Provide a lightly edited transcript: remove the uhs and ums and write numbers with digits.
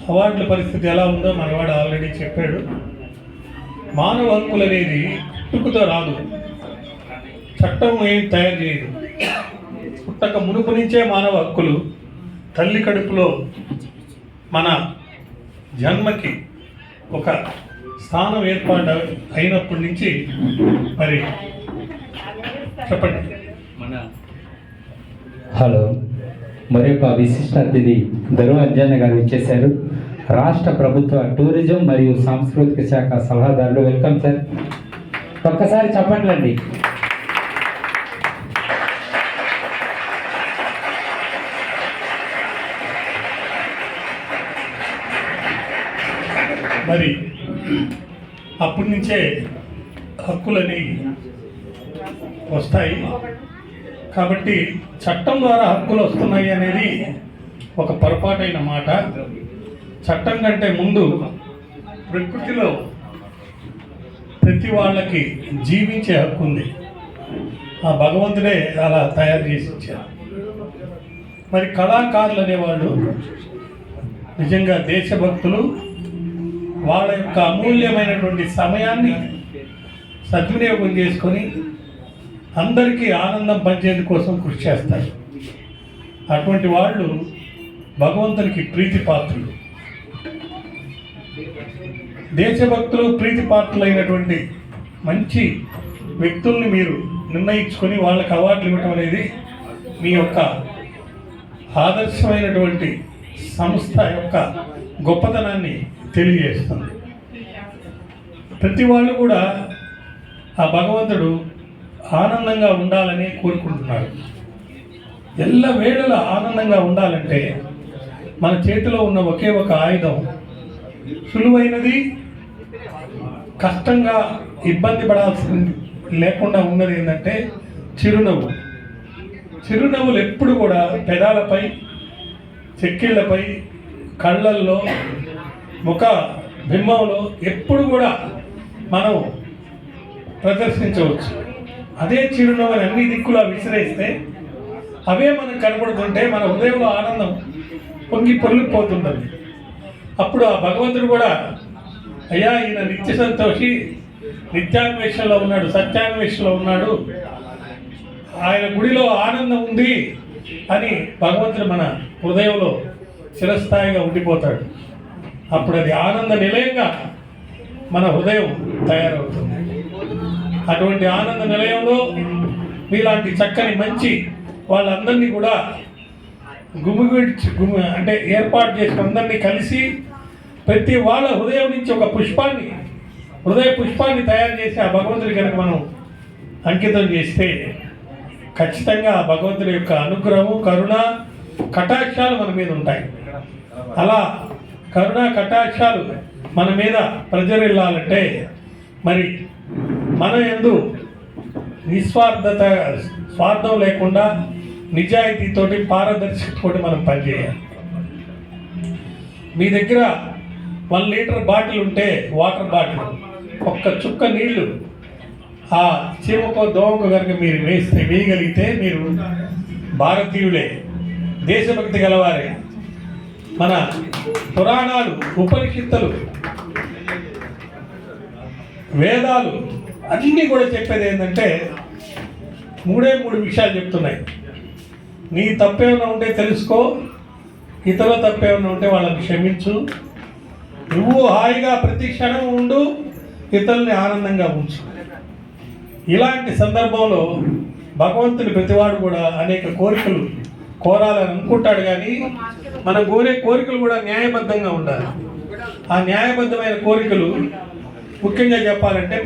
అవార్డుల పరిస్థితి ఎలా ఉందో మనవాడు ఆల్రెడీ చెప్పాడు. మానవ హక్కులు అనేది పుట్టుకతో రాదు, చట్టం ఏం తయారు చేయదు. పుట్టక మునుపు నుంచే మానవ హక్కులు తల్లి కడుపులో మన జన్మకి ఒక స్థానం ఏర్పాటు అయినప్పటి నుంచి మరి చెప్పండి. హలో, మరి ఒక విశిష్ట అతిథి దరు అంజన్న గారు ఇచ్చేశారు. రాష్ట్ర ప్రభుత్వ టూరిజం మరియు సాంస్కృతిక శాఖ సలహాదారులు. Welcome sir. ఒక్కసారి చెప్పండి. మరి అప్పటి నుంచే హక్కులని వస్తాయి కాబట్టి చట్టం ద్వారా హక్కులు వస్తున్నాయి అనేది ఒక పొరపాటైన మాట. చట్టం కంటే ముందు ప్రకృతిలో ప్రతి వాళ్ళకి జీవించే హక్కు ఉంది. ఆ భగవంతుడే అలా తయారు చేసి ఇచ్చారు. మరి కళాకారులు అనేవాళ్ళు నిజంగా దేశభక్తులు. వాళ్ళ యొక్క అమూల్యమైనటువంటి సమయాన్ని సద్వినియోగం చేసుకొని అందరికీ ఆనందం పంచేందుకోసం కృషి చేస్తారు. అటువంటి వాళ్ళు భగవంతునికి ప్రీతిపాత్రులు. దేశభక్తులు ప్రీతిపాత్రులైనటువంటి మంచి వ్యక్తుల్ని మీరు నిర్ణయించుకొని వాళ్ళకి అవార్డులు ఇవ్వటం అనేది మీ యొక్క ఆదర్శమైనటువంటి సంస్థ యొక్క గొప్పతనాన్ని తెలియజేస్తుంది. ప్రతి వాళ్ళు కూడా ఆ భగవంతుడు ఆనందంగా ఉండాలని కోరుకుంటున్నారు. ఎల్ల వేళలా ఆనందంగా ఉండాలంటే మన చేతిలో ఉన్న ఒకే ఒక ఆయుధం, సులువైనది, కష్టంగా ఇబ్బంది పడాల్సింది లేకుండా ఉన్నది ఏంటంటే చిరునవ్వు. చిరునవ్వులు ఎప్పుడు కూడా పెదాలపై, చెక్కిళ్ళపై, కళ్ళల్లో, ముఖ బింబంలో ఎప్పుడు కూడా మనం ప్రదర్శించవచ్చు. అదే చిరునవ్వుని అన్ని దిక్కులా విసిరేస్తే అవే మనకు కనపడుతుంటే మన హృదయంలో ఆనందం పొంగి పొర్లిపోతుంటుంది. అప్పుడు ఆ భగవంతుడు కూడా, అయ్యా ఈయన నిత్య సంతోషి, నిత్యాన్వేషణలో ఉన్నాడు, సత్యాన్వేషణలో ఉన్నాడు, ఆయన గుడిలో ఆనందం ఉంది అని భగవంతుడు మన హృదయంలో చిరస్థాయిగా ఉండిపోతాడు. అప్పుడు అది ఆనంద నిలయంగా మన హృదయం తయారవుతుంది. అటువంటి ఆనంద నిలయంలో మీలాంటి చక్కని మంచి వాళ్ళందరినీ కూడా అంటే ఏర్పాటు చేసిన అందరినీ కలిసి ప్రతి వాళ్ళ హృదయం నుంచి ఒక హృదయ పుష్పాన్ని తయారు చేసి ఆ భగవంతుడి కనుక మనం అంకితం చేస్తే ఖచ్చితంగా ఆ భగవంతుడి యొక్క అనుగ్రహము, కరుణ, కటాక్షాలు మన మీద ఉంటాయి. అలా కరుణ కటాక్షాలు మన మీద ప్రజరిల్లాలంటే మరి మన యందు స్వార్థం లేకుండా నిజాయితీతోటి, పారదర్శకతోటి మనం పనిచేయాలి. మీ దగ్గర 1 లీటర్ బాటిల్ ఉంటే, వాటర్ బాటిల్, ఒక్క చుక్క నీళ్లు ఆ చీమకో దోమకో కనుక మీరు వేయగలిగితే మీరు భారతీయులే, దేశభక్తి గలవారే. మన పురాణాలు, ఉపనిషత్తులు, వేదాలు అన్నీ కూడా చెప్పేది ఏంటంటే 3 విషయాలు చెప్తున్నాయి. నీ తప్పేమైనా ఉంటే తెలుసుకో, ఇతరుల తప్పేమైనా ఉంటే వాళ్ళని క్షమించు, నువ్వు హాయిగా ప్రతి క్షణం ఉండు, ఇతరుల్ని ఆనందంగా ఉంచు. ఇలాంటి సందర్భంలో భగవంతుని ప్రతివాడు కూడా అనేక కోరికలు కోరాలని అనుకుంటాడు. కానీ మనం కోరే కోరికలు కూడా న్యాయబద్ధంగా ఉండాలి. ఆ న్యాయబద్ధమైన కోరికలు ముఖ్యంగా చెప్పాలంటే